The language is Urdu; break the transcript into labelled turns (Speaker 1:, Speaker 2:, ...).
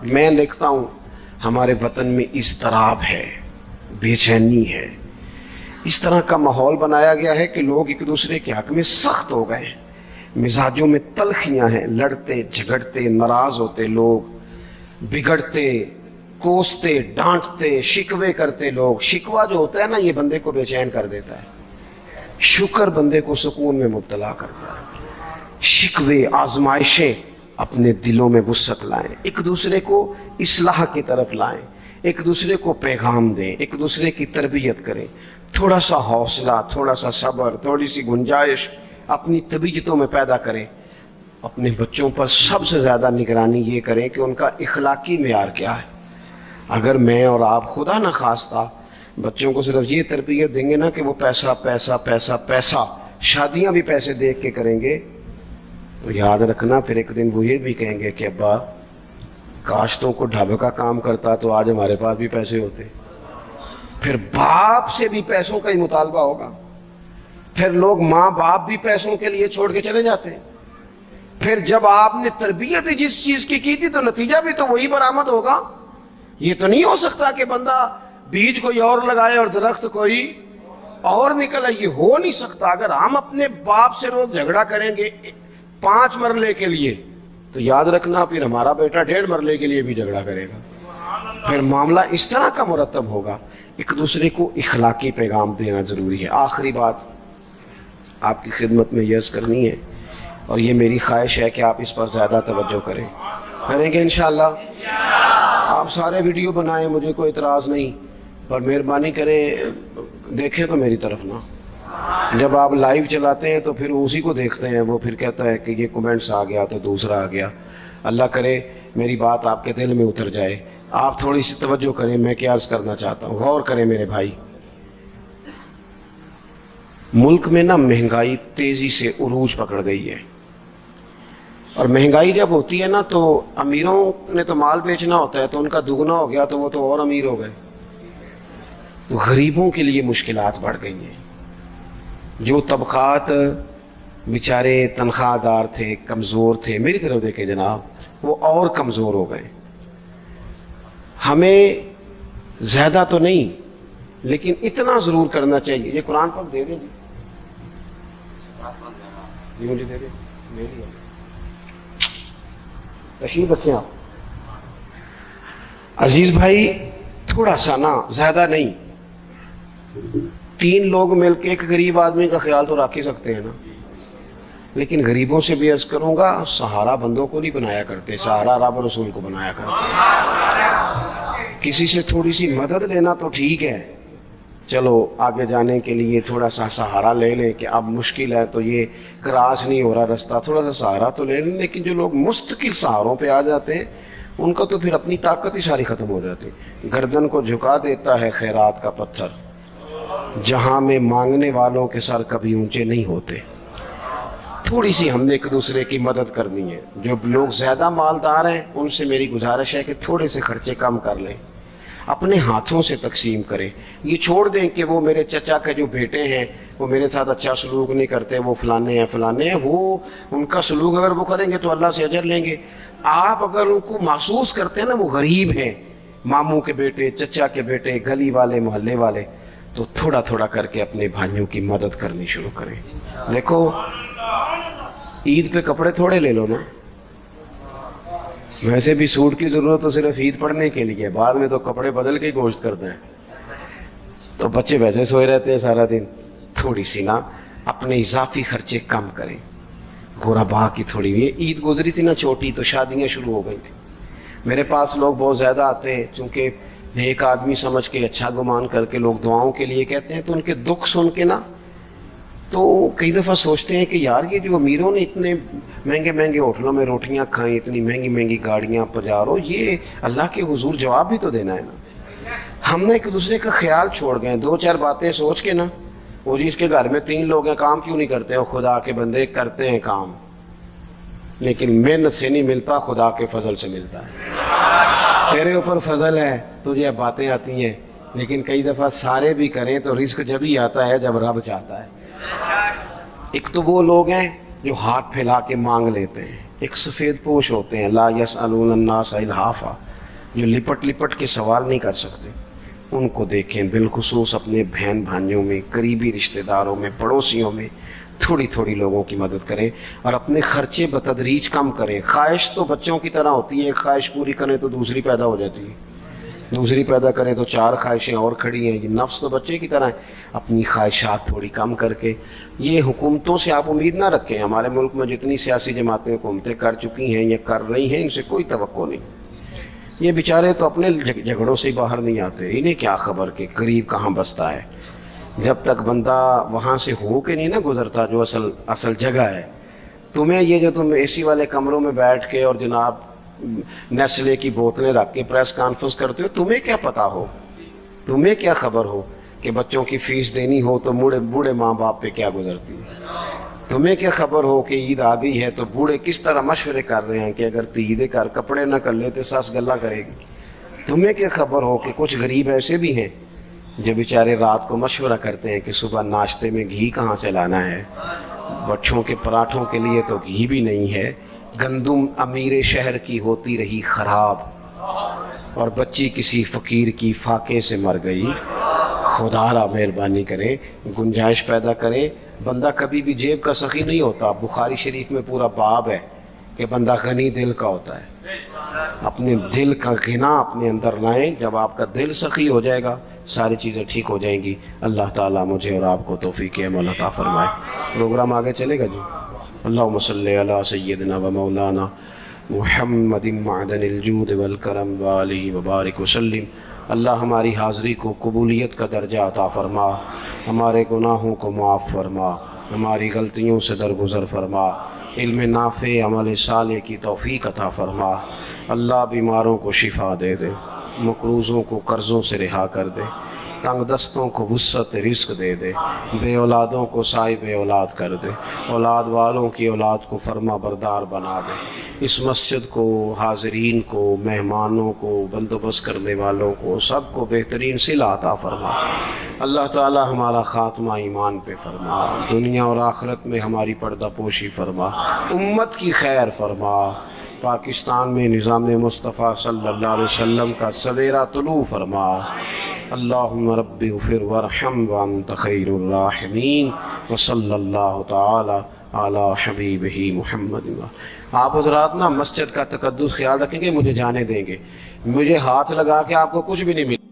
Speaker 1: میں دیکھتا ہوں ہمارے وطن میں اضطراب ہے، بے چینی ہے، اس طرح کا ماحول بنایا گیا ہے کہ لوگ ایک دوسرے کے حق میں سخت ہو گئے ہیں، مزاجوں میں تلخیاں ہیں، لڑتے جھگڑتے ناراض ہوتے لوگ، بگڑتے کوستے ڈانٹتے شکوے کرتے لوگ۔ شکوہ جو ہوتا ہے نا، یہ بندے کو بے چین کر دیتا ہے، شکر بندے کو سکون میں مبتلا کرتا ہے۔ شکوے آزمائشیں اپنے دلوں میں وسعت لائیں، ایک دوسرے کو اصلاح کی طرف لائیں، ایک دوسرے کو پیغام دیں، ایک دوسرے کی تربیت کریں، تھوڑا سا حوصلہ، تھوڑا سا صبر، تھوڑی سی گنجائش اپنی طبیعتوں میں پیدا کریں۔ اپنے بچوں پر سب سے زیادہ نگرانی یہ کریں کہ ان کا اخلاقی معیار کیا ہے۔ اگر میں اور آپ خدا نہ خواستہ بچوں کو صرف یہ تربیت دیں گے نا کہ وہ پیسہ پیسہ پیسہ پیسہ، شادیاں بھی پیسے دیکھ کے کریں گے، تو یاد رکھنا پھر ایک دن وہ یہ بھی کہیں گے کہ ابا کاشتوں کو ڈھابے کا کام کرتا تو آج ہمارے پاس بھی پیسے ہوتے۔ پھر باپ سے بھی پیسوں کا ہی مطالبہ ہوگا، پھر لوگ ماں باپ بھی پیسوں کے لیے چھوڑ کے چلے جاتے ہیں۔ پھر جب آپ نے تربیت جس چیز کی تھی تو نتیجہ بھی تو وہی برآمد ہوگا۔ یہ تو نہیں ہو سکتا کہ بندہ بیج کوئی اور لگائے اور درخت کوئی اور نکل آئے، یہ ہو نہیں سکتا۔ اگر ہم اپنے باپ سے روز جھگڑا کریں گے 5 مرلے کے لیے تو یاد رکھنا پھر ہمارا بیٹا 1.5 مرلے کے لیے بھی جھگڑا کرے گا۔ پھر معاملہ اس طرح کا مرتب ہوگا۔ ایک دوسرے کو اخلاقی پیغام دینا ضروری ہے۔ آخری بات آپ کی خدمت میں یہ عرض کرنی ہے، اور یہ میری خواہش ہے کہ آپ اس پر زیادہ توجہ کریں گے انشاءاللہ۔ آپ سارے ویڈیو بنائیں، مجھے کوئی اعتراض نہیں، پر مہربانی کریں دیکھیں تو میری طرف نہ۔ جب آپ لائیو چلاتے ہیں تو پھر اسی کو دیکھتے ہیں، وہ پھر کہتا ہے کہ یہ کومنٹس آ گیا تو دوسرا آ گیا۔ اللہ کرے میری بات آپ کے دل میں اتر جائے۔ آپ تھوڑی سی توجہ کریں، میں کیا عرض کرنا چاہتا ہوں، غور کریں میرے بھائی۔ ملک میں نا مہنگائی تیزی سے عروج پکڑ گئی ہے، اور مہنگائی جب ہوتی ہے نا تو امیروں نے تو مال بیچنا ہوتا ہے تو ان کا دگنا ہو گیا تو وہ تو اور امیر ہو گئے، تو غریبوں کے لیے مشکلات بڑھ گئی ہیں۔ جو طبقات بیچارے تنخواہ دار تھے، کمزور تھے، میری طرف دیکھیں جناب، وہ اور کمزور ہو گئے۔ ہمیں زیادہ تو نہیں لیکن اتنا ضرور کرنا چاہیے۔ یہ قرآن پاک دے دیں جی، مجھے دے دیں، میری ہے، تشریف رکھیں آپ۔ عزیز بھائی تھوڑا سا نا، زیادہ نہیں، 3 لوگ مل کے ایک غریب آدمی کا خیال تو رکھ ہی سکتے ہیں نا، لیکن غریبوں سے بھی عرض کروں گا، سہارا بندوں کو نہیں بنایا کرتے، سہارا رب رسول کو بنایا کرتے۔ کسی سے تھوڑی سی مدد لینا تو ٹھیک ہے، چلو آگے جانے کے لیے تھوڑا سا سہارا لے لیں کہ اب مشکل ہے تو یہ کراس نہیں ہو رہا رستہ، تھوڑا سا سہارا تو لے لیں۔ لیکن جو لوگ مستقل سہاروں پہ آ جاتے ہیں ان کا تو پھر اپنی طاقت ہی ساری ختم ہو جاتی۔ گردن کو جھکا دیتا ہے خیرات کا پتھر، جہاں میں مانگنے والوں کے سر کبھی اونچے نہیں ہوتے۔ تھوڑی سی ہم نے ایک دوسرے کی مدد کرنی ہے۔ جو لوگ زیادہ مالدار ہیں ان سے میری گزارش ہے کہ تھوڑے سے خرچے کم کر لیں، اپنے ہاتھوں سے تقسیم کریں۔ یہ چھوڑ دیں کہ وہ میرے چچا کے جو بیٹے ہیں وہ میرے ساتھ اچھا سلوک نہیں کرتے، وہ فلانے ہیں، وہ ان کا سلوک اگر وہ کریں گے تو اللہ سے اجر لیں گے۔ آپ اگر ان کو محسوس کرتے ہیں نا وہ غریب ہیں، ماموں کے بیٹے، چچا کے بیٹے، گلی والے، محلے والے، تو تھوڑا تھوڑا کر کے اپنے بھائیوں کی مدد کرنی شروع کریں۔ دیکھو عید پہ کپڑے تھوڑے لے لو نا، ویسے بھی سوٹ کی ضرورت تو صرف عید پڑھنے کے لیے، بعد میں تو کپڑے بدل کے ہی گوشت کرتے ہیں، تو بچے ویسے سوئے رہتے ہیں سارا دن۔ تھوڑی سی نا اپنے اضافی خرچے کم کریں۔ غربا کی تھوڑی، یہ عید گزری تھی نا چھوٹی تو شادیاں شروع ہو گئی تھی، میرے پاس لوگ بہت زیادہ آتے ہیں، چونکہ نیک آدمی سمجھ کے اچھا گمان کر کے لوگ دعاؤں کے لیے کہتے ہیں، تو ان کے دکھ سن کے نا تو کئی دفعہ سوچتے ہیں کہ یار یہ جو امیروں نے اتنے مہنگے مہنگے ہوٹلوں میں روٹیاں کھائیں، اتنی مہنگی مہنگی گاڑیاں پجارو، یہ اللہ کے حضور جواب بھی تو دینا ہے نا۔ ہم نے ایک دوسرے کا خیال چھوڑ گئے، 2-4 باتیں سوچ کے نا، وہ جس کے گھر میں 3 لوگ ہیں کام کیوں نہیں کرتے، وہ خدا کے بندے کرتے ہیں کام، لیکن محنت سے نہیں ملتا، خدا کے فضل سے ملتا ہے۔ تیرے اوپر فضل ہے، تجھے باتیں آتی ہیں، لیکن کئی دفعہ سارے بھی کریں تو رزق جب ہی آتا ہے جب رب چاہتا ہے۔ ایک تو وہ لوگ ہیں جو ہاتھ پھیلا کے مانگ لیتے ہیں، ایک سفید پوش ہوتے ہیں لا یسألون الناس الحافا، جو لپٹ لپٹ کے سوال نہیں کر سکتے، ان کو دیکھیں، بالخصوص اپنے بہن بھائیوں میں، قریبی رشتہ داروں میں، پڑوسیوں میں تھوڑی تھوڑی لوگوں کی مدد کریں اور اپنے خرچے بتدریج کم کریں۔ خواہش تو بچوں کی طرح ہوتی ہے، ایک خواہش پوری کریں تو دوسری پیدا ہو جاتی ہے، دوسری پیدا کریں تو 4 خواہشیں اور کھڑی ہیں۔ یہ نفس تو بچے کی طرح ہے، اپنی خواہشات تھوڑی کم کر کے۔ یہ حکومتوں سے آپ امید نہ رکھیں، ہمارے ملک میں جتنی سیاسی جماعتیں حکومتیں کر چکی ہیں یا کر رہی ہیں، ان سے کوئی توقع نہیں۔ یہ بیچارے تو اپنے جھگڑوں سے ہی باہر نہیں آتے، انہیں کیا خبر کہ قریب کہاں بستا ہے۔ جب تک بندہ وہاں سے ہو کے نہیں نہ گزرتا جو اصل جگہ ہے، تمہیں یہ جو تم اے سی والے کمروں میں بیٹھ کے اور جناب نیسلے کی بوتلیں رکھ کے پریس کانفرنس کرتے ہو، تمہیں کیا پتا ہو، تمہیں کیا خبر ہو کہ بچوں کی فیس دینی ہو تو بوڑھے ماں باپ پہ کیا گزرتی ہے؟ تمہیں کیا خبر ہو کہ عید آ گئی ہے تو بوڑھے کس طرح مشورے کر رہے ہیں کہ اگر عید کر کپڑے نہ کر لیتے ساس گلہ کرے گی؟ تمہیں کیا خبر ہو کہ کچھ غریب ایسے بھی ہیں جو بیچارے رات کو مشورہ کرتے ہیں کہ صبح ناشتے میں گھی کہاں سے لانا ہے، بچوں کے پراٹھوں کے لیے تو گھی بھی نہیں ہے، گندم امیر شہر کی ہوتی رہی خراب اور بچی کسی فقیر کی فاقے سے مر گئی۔ خدا را مہربانی کرے، گنجائش پیدا کرے۔ بندہ کبھی بھی جیب کا سخی نہیں ہوتا، بخاری شریف میں پورا باب ہے کہ بندہ غنی دل کا ہوتا ہے۔ اپنے دل کا غنا اپنے اندر لائیں، جب آپ کا دل سخی ہو جائے گا ساری چیزیں ٹھیک ہو جائیں گی۔ اللہ تعالیٰ مجھے اور آپ کو توفیق عمل عطا فرمائے۔ پروگرام آگے چلے گا جی۔ اللہم صلی علی سیدنا و مولانا محمد معدن الجود والکرم وآلہ وبارک وسلم۔ اللہ ہماری حاضری کو قبولیت کا درجہ عطا فرما، ہمارے گناہوں کو معاف فرما، ہماری غلطیوں سے درگزر فرما، علم نافع عمل صالح کی توفیق عطا فرما۔ اللہ بیماروں کو شفا دے دے، مقروضوں کو قرضوں سے رہا کر دے، تنگ دستوں کو وسعت رزق دے دے، بے اولادوں کو صاحب اولاد کر دے، اولاد والوں کی اولاد کو فرما بردار بنا دے۔ اس مسجد کو، حاضرین کو، مہمانوں کو، بندوبست کرنے والوں کو، سب کو بہترین صلہ عطا فرما۔ اللہ تعالی ہمارا خاتمہ ایمان پہ فرما، دنیا اور آخرت میں ہماری پردہ پوشی فرما، امت کی خیر فرما، پاکستان میں نظام مصطفیٰ صلی اللہ علیہ وسلم کا سویرا طلوع فرما۔ اللہم رب اغفر وارحم وانت خیر الراحمین وصلی اللہ تعالی علی حبیبہ محمد۔ آپ حضرات نا مسجد کا تقدس خیال رکھیں گے، مجھے جانے دیں گے، مجھے ہاتھ لگا کے آپ کو کچھ بھی نہیں ملے۔